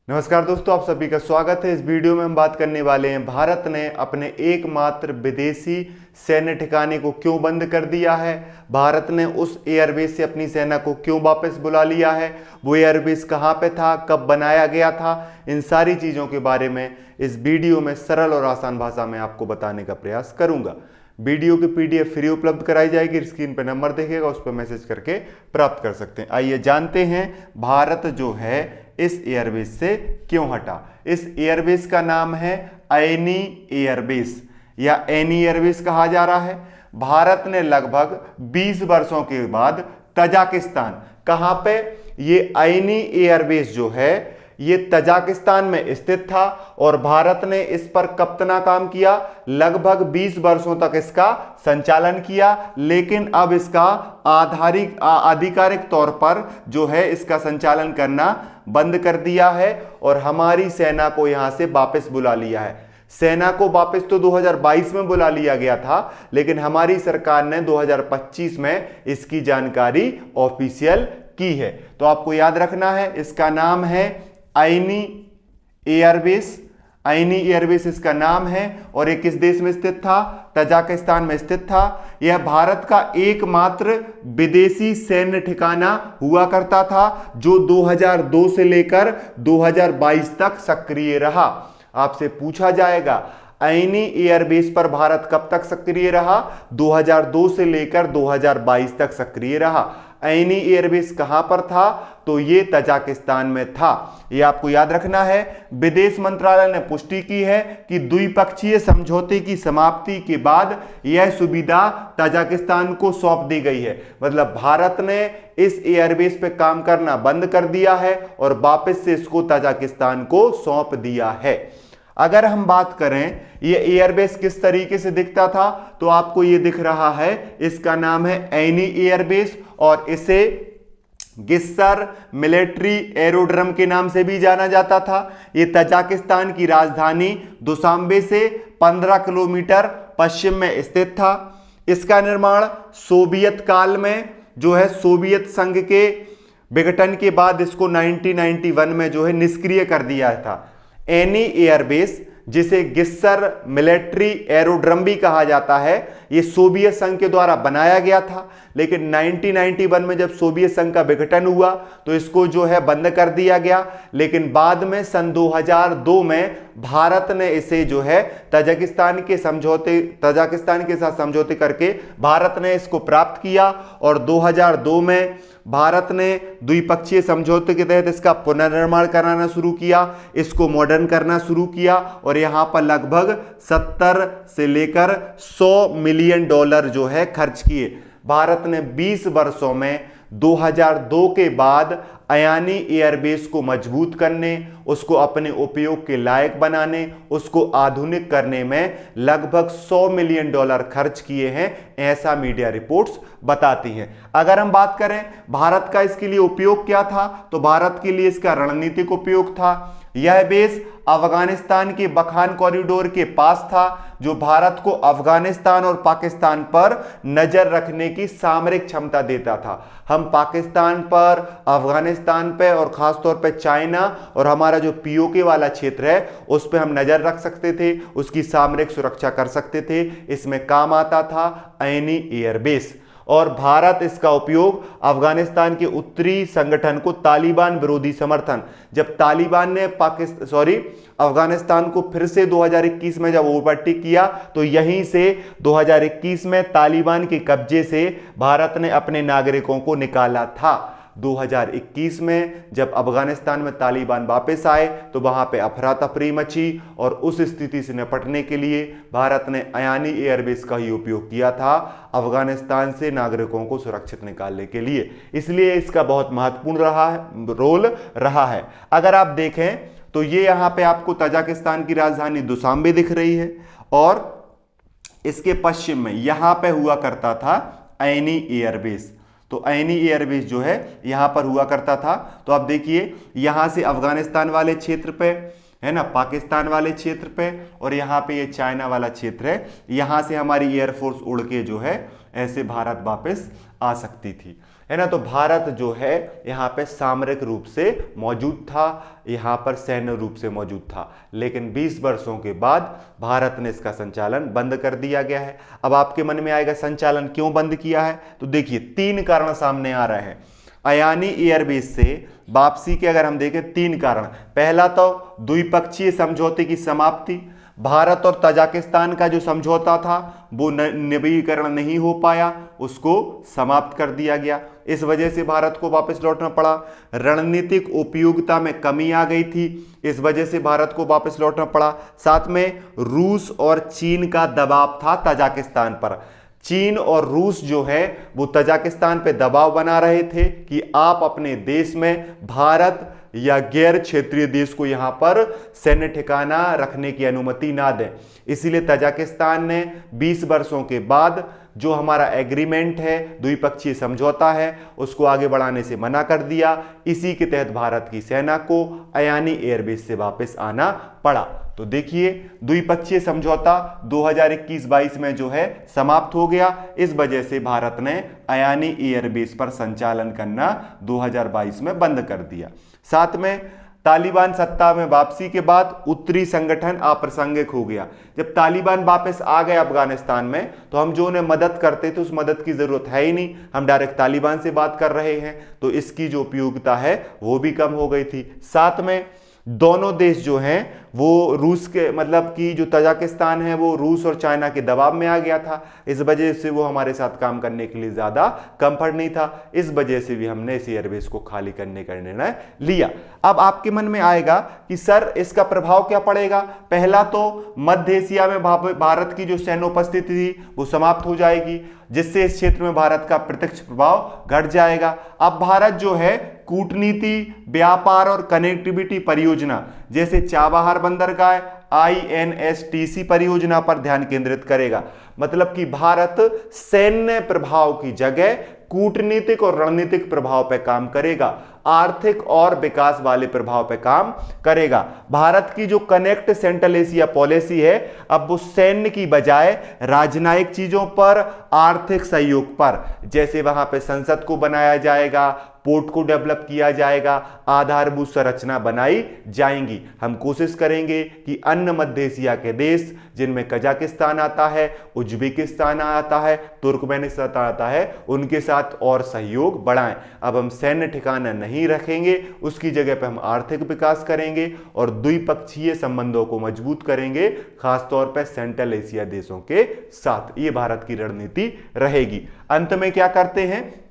नमस्कार दोस्तों, आप सभी का स्वागत है। इस वीडियो में हम बात करने वाले हैं भारत ने अपने एकमात्र विदेशी सैन्य ठिकाने को क्यों बंद कर दिया है, भारत ने उस एयरबेस से अपनी सेना को क्यों वापस बुला लिया है, वो एयरबेस कहाँ पे था, कब बनाया गया था, इन सारी चीज़ों के बारे में इस वीडियो में सरल और आसान भाषा में आपको बताने का प्रयास करूंगा। वीडियो की पीडीएफ फ्री उपलब्ध कराई जाएगी, स्क्रीन पर नंबर दिखेगा, उस पर मैसेज करके प्राप्त कर सकते हैं। आइए जानते हैं भारत जो है इस एयरबेस से क्यों हटा। इस एयरबेस का नाम है ऐनी एयरबेस या ऐनी एयरबेस कहा जा रहा है। भारत ने लगभग 20 वर्षों के बाद तजाकिस्तान, कहां पे, ये ऐनी एयरबेस जो है ये तजाकिस्तान में स्थित था और भारत ने इस पर कब तक काम किया, लगभग 20 वर्षों तक इसका संचालन किया। लेकिन अब इसका आधिकारिक तौर पर जो है इसका संचालन करना बंद कर दिया है और हमारी सेना को यहां से वापस बुला लिया है। सेना को वापस तो 2022 में बुला लिया गया था, लेकिन हमारी सरकार ने 2025 में इसकी जानकारी ऑफिशियल की है। तो आपको याद रखना है, इसका नाम है ऐनी एयरबेस। ऐनी एयरबेस इसका नाम है और ये किस देश में स्थित था, तजाकिस्तान में स्थित था। यह भारत का एकमात्र विदेशी सैन्य ठिकाना हुआ करता था जो 2002 से लेकर 2022 तक सक्रिय रहा। आपसे पूछा जाएगा ऐनी एयरबेस पर भारत कब तक सक्रिय रहा, 2002 से लेकर 2022 तक सक्रिय रहा। ऐनी एयरबेस कहां पर था, तो ये तजाकिस्तान में था। ये आपको याद रखना है। विदेश मंत्रालय ने पुष्टि की है कि द्विपक्षीय समझौते की समाप्ति के बाद यह सुविधा तजाकिस्तान को सौंप दी गई है। मतलब भारत ने इस एयरबेस पे काम करना बंद कर दिया है और वापस से इसको तजाकिस्तान को सौंप दिया है। अगर हम बात करें ये एयरबेस किस तरीके से दिखता था, तो आपको ये दिख रहा है, इसका नाम है ऐनी एयरबेस और इसे गिस्सर मिलिट्री एरोड्रम के नाम से भी जाना जाता था। ये तजाकिस्तान की राजधानी दुशांबे से 15 किलोमीटर पश्चिम में स्थित था। इसका निर्माण सोवियत काल में जो है सोवियत संघ के विघटन के बाद इसको 1991 में जो है निष्क्रिय कर दिया था। ऐनी एयरबेस, जिसे गिस्सर मिलिट्री एरोड्रम भी कहा जाता है, यह सोवियत संघ के द्वारा बनाया गया था, लेकिन 1991 में जब सोवियत संघ का विघटन हुआ तो इसको जो है बंद कर दिया गया। लेकिन बाद में सन 2002 में भारत ने इसे जो है तजाकिस्तान के साथ समझौते करके भारत ने इसको प्राप्त किया और 2002 में भारत ने द्विपक्षीय समझौते के तहत इसका पुनर्निर्माण कराना शुरू किया, इसको मॉडर्न करना शुरू किया और यहां पर लगभग 70 से लेकर 100 मिलियन डॉलर जो है खर्च किए। भारत ने 20 वर्षों में 2002 के बाद ऐनी एयरबेस को मजबूत करने, उसको अपने उपयोग के लायक बनाने, उसको आधुनिक करने में लगभग 100 मिलियन डॉलर खर्च किए हैं, ऐसा मीडिया रिपोर्ट्स बताती हैं। अगर हम बात करें भारत का इसके लिए उपयोग क्या था, तो भारत के लिए इसका रणनीतिक उपयोग था। यह बेस अफगानिस्तान के बखान कॉरिडोर के पास था, जो भारत को अफगानिस्तान और पाकिस्तान पर नजर रखने की सामरिक क्षमता देता था। हम पाकिस्तान पर, अफगानिस्तान पे और खासतौर पे चाइना और हमारा जो पीओके वाला क्षेत्र है उस पर हम नजर रख सकते थे, उसकी सामरिक सुरक्षा कर सकते थे। इसमें काम आता था ऐनी एयरबेस। और भारत इसका उपयोग अफगानिस्तान के उत्तरी संगठन को तालिबान विरोधी समर्थन, जब तालिबान ने अफगानिस्तान को फिर से 2021 में जब ओवरटेक किया तो यहीं से 2021 में तालिबान के कब्जे से भारत ने अपने नागरिकों को निकाला था। 2021 में जब अफगानिस्तान में तालिबान वापस आए तो वहां पे अफरा तफरी मची और उस स्थिति से निपटने के लिए भारत ने ऐनी एयरबेस का ही उपयोग किया था अफगानिस्तान से नागरिकों को सुरक्षित निकालने के लिए। इसलिए इसका बहुत महत्वपूर्ण रोल रहा है। अगर आप देखें तो ये यहाँ पे आपको तजाकिस्तान की राजधानी दुशांबे दिख रही है और इसके पश्चिम में यहां पे हुआ करता था ऐनी एयरबेस। तो ऐनी एयरबेस जो है यहां पर हुआ करता था। तो आप देखिए यहां से अफगानिस्तान वाले क्षेत्र पे है ना, पाकिस्तान वाले क्षेत्र पे, और यहाँ पे ये चाइना वाला क्षेत्र है। यहाँ से हमारी एयरफोर्स उड़ के जो है ऐसे भारत वापस आ सकती थी। है ना। तो भारत जो है यहाँ पे सामरिक रूप से मौजूद था, यहाँ पर सैन्य रूप से मौजूद था, लेकिन 20 वर्षों के बाद भारत ने इसका संचालन बंद कर दिया गया है। अब आपके मन में आएगा संचालन क्यों बंद किया है, तो देखिए 3 कारण सामने आ रहे हैं। अयानी एयरबेस से वापसी के अगर हम देखें 3 कारण। पहला तो द्विपक्षीय समझौते की समाप्ति, भारत और तजाकिस्तान का जो समझौता था वो नवीनीकरण नहीं हो पाया, उसको समाप्त कर दिया गया, इस वजह से भारत को वापस लौटना पड़ा। रणनीतिक उपयोगिता में कमी आ गई थी, इस वजह से भारत को वापस लौटना पड़ा। साथ में रूस और चीन का दबाव था तजाकिस्तान पर। चीन और रूस जो है वो तजाकिस्तान पे दबाव बना रहे थे कि आप अपने देश में भारत या गैर क्षेत्रीय देश को यहां पर सैन्य ठिकाना रखने की अनुमति ना दें। इसीलिए तजाकिस्तान ने 20 वर्षों के बाद जो हमारा एग्रीमेंट है, द्विपक्षीय समझौता है, उसको आगे बढ़ाने से मना कर दिया। इसी के तहत भारत की सेना को अयानी एयरबेस से वापस आना पड़ा। तो देखिए द्विपक्षीय समझौता 2021-22 में जो है समाप्त हो गया, इस वजह से भारत ने अयानी एयरबेस पर संचालन करना 2022 में बंद कर दिया। साथ में तालिबान सत्ता में वापसी के बाद उत्तरी संगठन अप्रासंगिक हो गया। जब तालिबान वापस आ गए अफगानिस्तान में, तो हम जो उन्हें मदद करते थे उस मदद की जरूरत है ही नहीं, हम डायरेक्ट तालिबान से बात कर रहे हैं, तो इसकी जो उपयोगिता है वो भी कम हो गई थी। साथ में दोनों देश जो हैं वो रूस के मतलब कि जो तजाकिस्तान है वो रूस और चाइना के दबाव में आ गया था, इस वजह से वो हमारे साथ काम करने के लिए ज़्यादा कंफर्ट नहीं था। इस वजह से भी हमने इस एयरबेस को खाली करने का निर्णय लिया। अब आपके मन में आएगा कि सर इसका प्रभाव क्या पड़ेगा। पहला तो मध्य एशिया में भारत की जो सैन्य उपस्थिति थी वो समाप्त हो जाएगी, जिससे इस क्षेत्र में भारत का प्रत्यक्ष प्रभाव घट जाएगा। अब भारत जो है कूटनीति, व्यापार और कनेक्टिविटी परियोजना जैसे चाबहार बंदरगाह, INSTC परियोजना पर ध्यान केंद्रित करेगा। मतलब कि भारत सैन्य प्रभाव की जगह कूटनीतिक और रणनीतिक प्रभाव पर काम करेगा, आर्थिक और विकास वाले प्रभाव पर काम करेगा। भारत की जो कनेक्ट सेंट्रल एशिया पॉलिसी है, अब वो सैन्य की बजाय राजनयिक चीजों पर, आर्थिक सहयोग पर, जैसे वहां पे संसद को बनाया जाएगा, पोर्ट को डेवलप किया जाएगा, आधारभूत संरचना बनाई जाएंगी। हम कोशिश करेंगे कि अन्य मध्य एशिया के देश जिनमें कजाकिस्तान आता है, उज्बेकिस्तान आता है, तुर्कमेनिस्तान आता है, उनके साथ और सहयोग बढ़ाएं। अब हम सैन्य ठिकाना नहीं रखेंगे, उसकी जगह पर हम आर्थिक विकास करेंगे और द्विपक्षीय संबंधों को मजबूत करेंगे, खासतौर पर सेंट्रल एशिया देशों के साथ। ये भारत की रणनीति रहेगी। अंत में क्या करते हैं,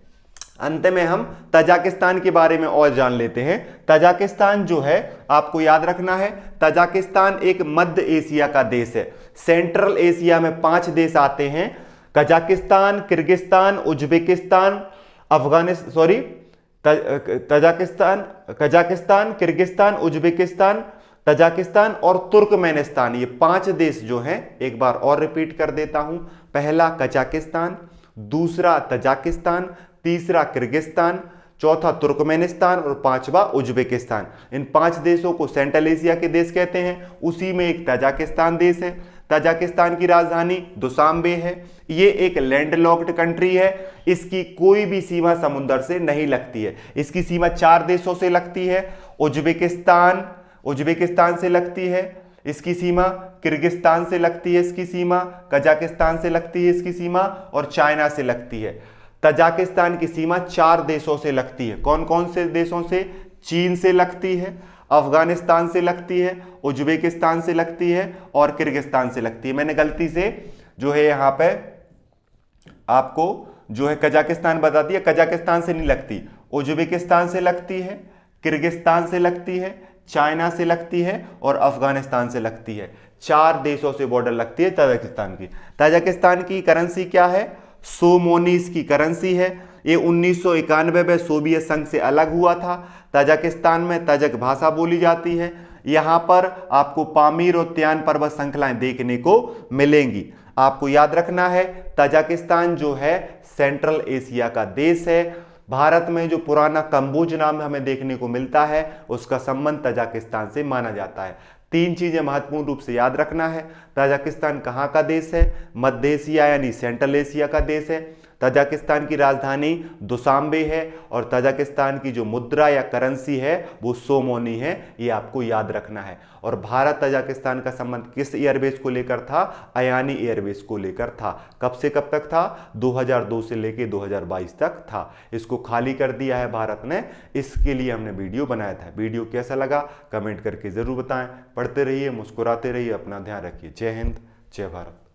अंत में हम तजाकिस्तान के बारे में और जान लेते हैं। तजाकिस्तान जो है आपको याद रखना है, तजाकिस्तान एक मध्य एशिया का देश है। सेंट्रल एशिया में 5 देश आते हैं, Kazakhstan, Kyrgyzstan, Uzbekistan, Kazakhstan, Kyrgyzstan, Uzbekistan, Tajikistan और तुर्कमेनिस्तान। ये 5 देश जो हैं, एक बार और रिपीट कर देता हूं। पहला कजाकिस्तान, दूसरा तजाकिस्तान, तीसरा किर्गिस्तान, चौथा तुर्कमेनिस्तान और 5वां उज्बेकिस्तान। इन 5 देशों को सेंट्रल एशिया के देश कहते हैं। उसी में एक तजाकिस्तान देश है। तजाकिस्तान की राजधानी दुशांबे है। ये एक लैंडलॉक्ड कंट्री है, इसकी कोई भी सीमा समुद्र से नहीं लगती है। इसकी सीमा 4 देशों से लगती है। उज्बेकिस्तान से लगती है इसकी सीमा, किर्गिस्तान से लगती है इसकी सीमा, कजाकिस्तान से लगती है इसकी सीमा और चाइना से लगती है। तजाकिस्तान की सीमा 4 देशों से लगती है। कौन कौन से देशों से? चीन से लगती है, अफगानिस्तान से लगती है, उज्बेकिस्तान से लगती है और किर्गिस्तान से लगती है। मैंने गलती से जो है यहां पे आपको जो है कजाकिस्तान बता दिया, कजाकिस्तान से नहीं लगती, उज्बेकिस्तान से लगती है, किर्गिस्तान से लगती है, चाइना से लगती है और अफगानिस्तान से लगती है। 4 देशों से बॉर्डर लगती है तजाकिस्तान की। तजाकिस्तान की करेंसी क्या है? सोमोनीस की करेंसी है। ये 1991 में सोवियत संघ से अलग हुआ था। तजाकिस्तान में तजक भाषा बोली जाती है। यहां पर आपको पामीर और त्यान पर्वत श्रृंखलाएं देखने को मिलेंगी। आपको याद रखना है, तजाकिस्तान जो है सेंट्रल एशिया का देश है। भारत में जो पुराना कंबोज नाम हमें देखने को मिलता है, उसका संबंध तजाकिस्तान से माना जाता है। 3 चीजें महत्वपूर्ण रूप से याद रखना है। तजाकिस्तान कहाँ का देश है? मध्य एशिया यानी सेंट्रल एशिया का देश है। तजाकिस्तान की राजधानी दुशांबे है और तजाकिस्तान की जो मुद्रा या करेंसी है वो सोमोनी है, ये आपको याद रखना है। और भारत तजाकिस्तान का संबंध किस एयरबेस को लेकर था? अयानी एयरबेस को लेकर था। कब से कब तक था? 2002 से लेकर 2022 तक था। इसको खाली कर दिया है भारत ने, इसके लिए हमने वीडियो बनाया था। वीडियो कैसा लगा कमेंट करके जरूर बताएं। पढ़ते रहिए, मुस्कुराते रहिए, अपना ध्यान रखिए। जय हिंद, जय भारत।